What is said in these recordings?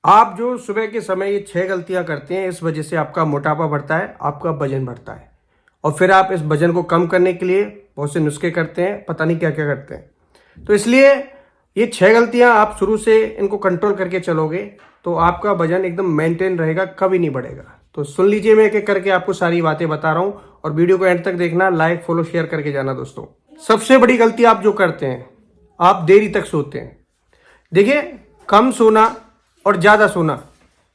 आप जो सुबह के समय ये 6 गलतियां करते हैं, इस वजह से आपका मोटापा बढ़ता है, आपका वजन बढ़ता है। और फिर आप इस वजन को कम करने के लिए बहुत से नुस्खे करते हैं, पता नहीं क्या क्या करते हैं। तो इसलिए ये 6 गलतियां आप शुरू से इनको कंट्रोल करके चलोगे तो आपका वजन एकदम मेंटेन रहेगा, कभी नहीं बढ़ेगा। तो सुन लीजिए, मैं एक एक करके आपको सारी बातें बता रहा हूँ और वीडियो को एंड तक देखना, लाइक फॉलो शेयर करके जाना दोस्तों। सबसे बड़ी गलती आप जो करते हैं, आप देरी तक सोते हैं। देखिए, कम सोना और ज्यादा सोना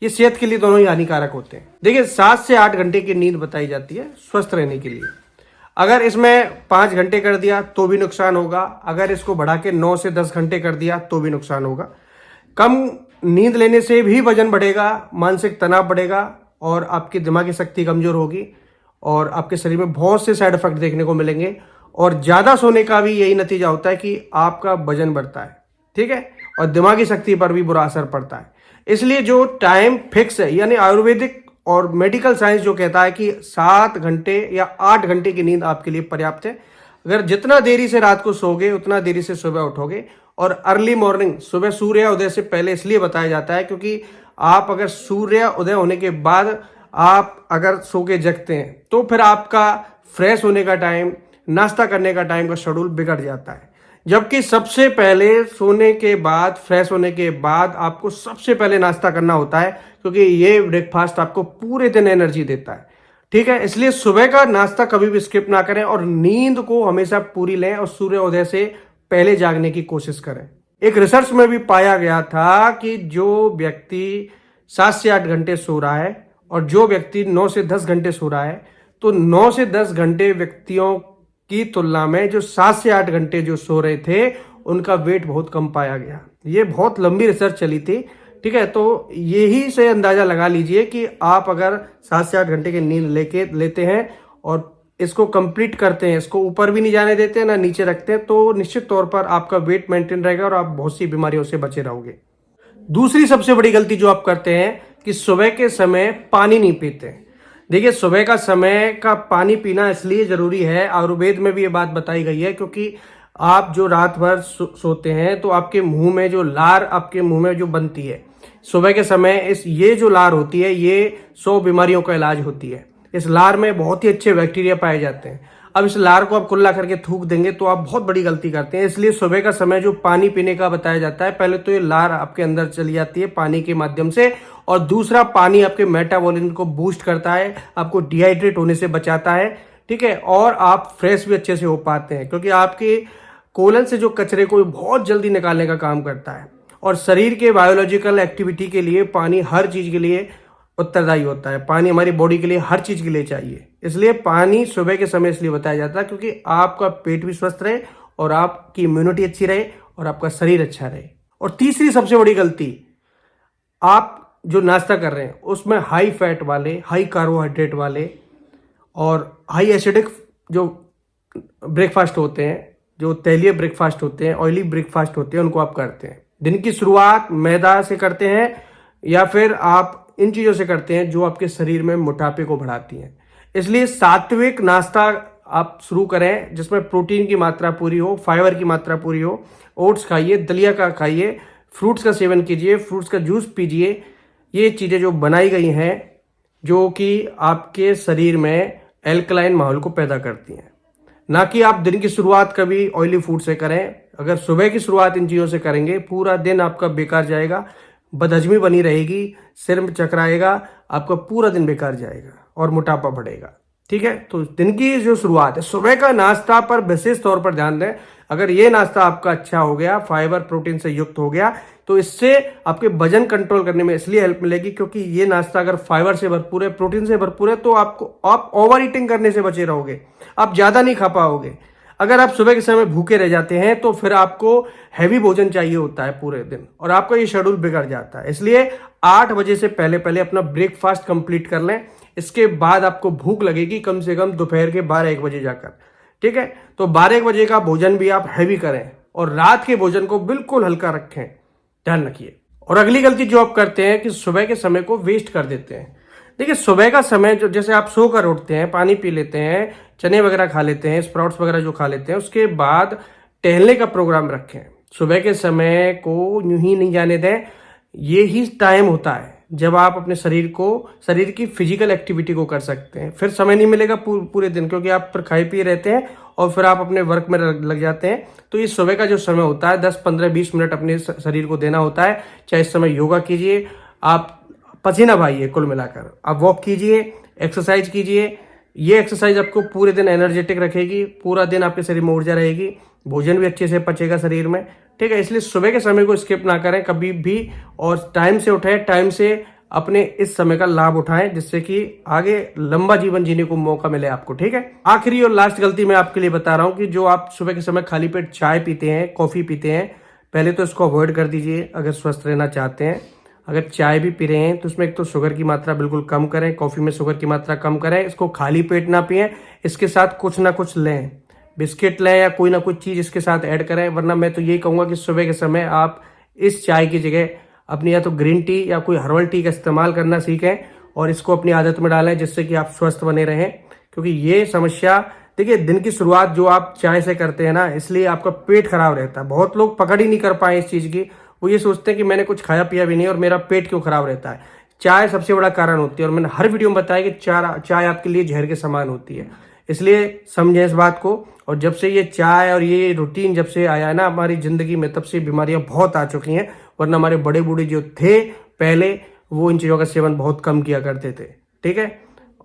ये सेहत के लिए दोनों ही हानिकारक होते हैं। देखिए, 7 से 8 घंटे की नींद बताई जाती है स्वस्थ रहने के लिए। अगर इसमें 5 घंटे कर दिया तो भी नुकसान होगा, अगर इसको बढ़ा के 9 से 10 घंटे कर दिया तो भी नुकसान होगा। कम नींद लेने से भी वजन बढ़ेगा, मानसिक तनाव बढ़ेगा और आपकी दिमागी शक्ति कमजोर होगी और आपके शरीर में बहुत से साइड इफेक्ट देखने को मिलेंगे। और ज्यादा सोने का भी यही नतीजा होता है कि आपका वजन बढ़ता है, ठीक है, और दिमागी शक्ति पर भी बुरा असर पड़ता है। इसलिए जो टाइम फिक्स है, यानी आयुर्वेदिक और मेडिकल साइंस जो कहता है कि 7 घंटे या 8 घंटे की नींद आपके लिए पर्याप्त है। अगर जितना देरी से रात को सोगे उतना देरी से सुबह उठोगे। और अर्ली मॉर्निंग, सुबह सूर्य उदय से पहले इसलिए बताया जाता है क्योंकि आप अगर सूर्य उदय होने के बाद आप अगर सो के जगते हैं तो फिर आपका फ्रेश होने का टाइम, नाश्ता करने का टाइम का शेड्यूल बिगड़ जाता है। जबकि सबसे पहले सोने के बाद, फ्रेश होने के बाद आपको सबसे पहले नाश्ता करना होता है, क्योंकि ये ब्रेकफास्ट आपको पूरे दिन एनर्जी देता है, ठीक है। इसलिए सुबह का नाश्ता कभी भी स्किप ना करें और नींद को हमेशा पूरी लें और सूर्योदय से पहले जागने की कोशिश करें। एक रिसर्च में भी पाया गया था कि जो व्यक्ति 7 से 8 घंटे सो रहा है और जो व्यक्ति 9 से 10 घंटे सो रहा है, तो 9 से 10 घंटे व्यक्तियों की तुलना में जो 7 से 8 घंटे जो सो रहे थे उनका वेट बहुत कम पाया गया। ये बहुत लंबी रिसर्च चली थी, ठीक है। तो यही से अंदाजा लगा लीजिए कि आप अगर 7 से 8 घंटे की नींद लेते हैं और इसको कंप्लीट करते हैं, इसको ऊपर भी नहीं जाने देते हैं ना नीचे रखते हैं, तो निश्चित तौर पर आपका वेट मेंटेन रहेगा और आप बहुत सी बीमारियों से बचे रहोगे। दूसरी सबसे बड़ी गलती जो आप करते हैं कि सुबह के समय पानी नहीं पीते। देखिए, सुबह का समय का पानी पीना इसलिए जरूरी है, आयुर्वेद में भी ये बात बताई गई है, क्योंकि आप जो रात भर सोते हैं तो आपके मुंह में जो लार आपके मुंह में जो बनती है सुबह के समय, ये जो लार होती है ये 100 बीमारियों का इलाज होती है। इस लार में बहुत ही अच्छे बैक्टीरिया पाए जाते हैं। अब इस लार को आप कुल्ला करके थूक देंगे तो आप बहुत बड़ी गलती करते हैं। इसलिए सुबह का समय जो पानी पीने का बताया जाता है, पहले तो ये लार आपके अंदर चली जाती है पानी के माध्यम से, और दूसरा पानी आपके मेटाबॉलिज्म को बूस्ट करता है, आपको डिहाइड्रेट होने से बचाता है, ठीक है, और आप फ्रेश भी अच्छे से हो पाते हैं, क्योंकि आपके कोलन से जो कचरे को बहुत जल्दी निकालने का काम करता है। और शरीर के बायोलॉजिकल एक्टिविटी के लिए पानी हर चीज के लिए उत्तरदायी होता है। पानी हमारी बॉडी के लिए हर चीज के लिए चाहिए। इसलिए पानी सुबह के समय इसलिए बताया जाता है क्योंकि आपका पेट भी स्वस्थ रहे और आपकी इम्यूनिटी अच्छी रहे और आपका शरीर अच्छा रहे। और तीसरी सबसे बड़ी गलती, आप जो नाश्ता कर रहे हैं उसमें हाई फैट वाले, हाई कार्बोहाइड्रेट वाले और हाई एसिडिक जो ब्रेकफास्ट होते हैं, जो तैलीय ब्रेकफास्ट होते हैं, ऑयली ब्रेकफास्ट होते हैं, उनको आप करते हैं। दिन की शुरुआत मैदा से करते हैं या फिर आप इन चीजों से करते हैं जो आपके शरीर में मोटापे को बढ़ाती हैं। इसलिए सात्विक नाश्ता आप शुरू करें जिसमें प्रोटीन की मात्रा पूरी हो, फाइबर की मात्रा पूरी हो। ओट्स खाइए, दलिया का खाइए, फ्रूट्स का सेवन कीजिए, फ्रूट्स का जूस पीजिए। ये चीजें जो बनाई गई हैं जो कि आपके शरीर में एल्कलाइन माहौल को पैदा करती हैं। ना कि आप दिन की शुरुआत कभी ऑयली फूड से करें। अगर सुबह की शुरुआत इन चीज़ों से करेंगे, पूरा दिन आपका बेकार जाएगा, बदहजमी बनी रहेगी, सिर में चकराएगा, आपका पूरा दिन बेकार जाएगा और मोटापा बढ़ेगा, ठीक है। तो दिन की जो शुरुआत है, सुबह का नाश्ता पर विशेष तौर पर ध्यान दें। अगर ये नाश्ता आपका अच्छा हो गया, फाइबर प्रोटीन से युक्त हो गया, तो इससे आपके वजन कंट्रोल करने में इसलिए हेल्प मिलेगी क्योंकि ये नाश्ता अगर फाइबर से भरपूर है, प्रोटीन से भरपूर है, तो आप ओवर ईटिंग करने से बचे रहोगे, आप ज्यादा नहीं खा पाओगे। अगर आप सुबह के समय भूखे रह जाते हैं तो फिर आपको हैवी भोजन चाहिए होता है पूरे दिन और आपका ये शेड्यूल बिगड़ जाता है। इसलिए 8 बजे से पहले पहले अपना ब्रेकफास्ट कंप्लीट कर लें। इसके बाद आपको भूख लगेगी कम से कम दोपहर के 12-1 बजे जाकर, ठीक है। तो 12-1 बजे का भोजन भी आप हैवी करें और रात के भोजन को बिल्कुल हल्का रखें, ध्यान रखिए। और अगली गलती जो आप करते हैं कि सुबह के समय को वेस्ट कर देते हैं। देखिए, सुबह का समय जो, जैसे आप सोकर उठते हैं, पानी पी लेते हैं, चने वगैरह खा लेते हैं, स्प्राउट्स वगैरह जो खा लेते हैं, उसके बाद टहलने का प्रोग्राम रखें। सुबह के समय को यूं ही नहीं जाने दें। ये ही टाइम होता है जब आप अपने शरीर की फिजिकल एक्टिविटी को कर सकते हैं। फिर समय नहीं मिलेगा पूरे दिन, क्योंकि आप फिर खाए पिए रहते हैं और फिर आप अपने वर्क में लग जाते हैं। तो ये सुबह का जो समय होता है 10, 15, 20 मिनट अपने शरीर को देना होता है। चाहे इस समय योगा कीजिए, आप पसीना बहाइए, कुल मिलाकर आप वॉक कीजिए, एक्सरसाइज कीजिए। ये एक्सरसाइज आपको पूरे दिन एनर्जेटिक रखेगी, पूरा दिन आपके शरीर में ऊर्जा रहेगी, भोजन भी अच्छे से पचेगा शरीर में, ठीक है। इसलिए सुबह के समय को स्किप ना करें कभी भी, और टाइम से उठें, टाइम से अपने इस समय का लाभ उठाएं, जिससे कि आगे लंबा जीवन जीने को मौका मिले आपको, ठीक है। आखिरी और लास्ट गलती मैं आपके लिए बता रहा हूं कि जो आप सुबह के समय खाली पेट चाय पीते हैं, कॉफी पीते हैं, पहले तो इसको अवॉइड कर दीजिए अगर स्वस्थ रहना चाहते हैं। अगर चाय भी पी रहे हैं तो उसमें एक तो शुगर की मात्रा बिल्कुल कम करें, कॉफी में शुगर की मात्रा कम करें, इसको खाली पेट ना पिएं, इसके साथ कुछ ना कुछ लें, बिस्किट लें या कोई ना कोई चीज़ इसके साथ ऐड करें। वरना मैं तो यही कहूँगा कि सुबह के समय आप इस चाय की जगह अपनी या तो ग्रीन टी या कोई हर्बल टी का इस्तेमाल करना सीखें और इसको अपनी आदत में डालें, जिससे कि आप स्वस्थ बने रहें। क्योंकि ये समस्या, देखिए, दिन की शुरुआत जो आप चाय से करते हैं ना, इसलिए आपका पेट खराब रहता है। बहुत लोग पकड़ ही नहीं कर पाए इस चीज़ की, वो ये सोचते हैं कि मैंने कुछ खाया पिया भी नहीं और मेरा पेट क्यों खराब रहता है। चाय सबसे बड़ा कारण होती है, और मैंने हर वीडियो में बताया कि चाय आपके लिए जहर के समान होती है। इसलिए समझें इस बात को। और जब से ये चाय और ये रूटीन जब से आया है ना हमारी ज़िंदगी में, तब से बीमारियां बहुत आ चुकी हैं। वरना हमारे बड़े बूढ़े जो थे पहले, वो इन चीज़ों का सेवन बहुत कम किया करते थे, ठीक है,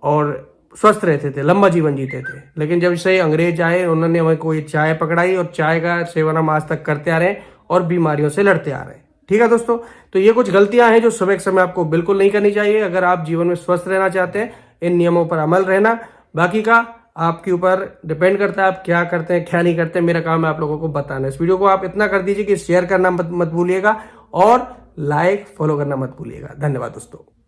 और स्वस्थ रहते थे, लंबा जीवन जीते थे। लेकिन जब से अंग्रेज आए, उन्होंने हमें को ये चाय पकड़ाई और चाय का सेवन हम आज तक करते आ रहे हैं और बीमारियों से लड़ते आ रहे हैं, ठीक है दोस्तों। तो ये कुछ गलतियां हैं जो सुबह के समय आपको बिल्कुल नहीं करनी चाहिए अगर आप जीवन में स्वस्थ रहना चाहते हैं। इन नियमों पर अमल रहना, बाकी का आपके ऊपर डिपेंड करता है आप क्या करते हैं क्या नहीं करते। मेरा काम है आप लोगों को बताना। इस वीडियो को आप इतना कर दीजिए कि शेयर करना मत भूलिएगा और लाइक फॉलो करना मत भूलिएगा। धन्यवाद दोस्तों।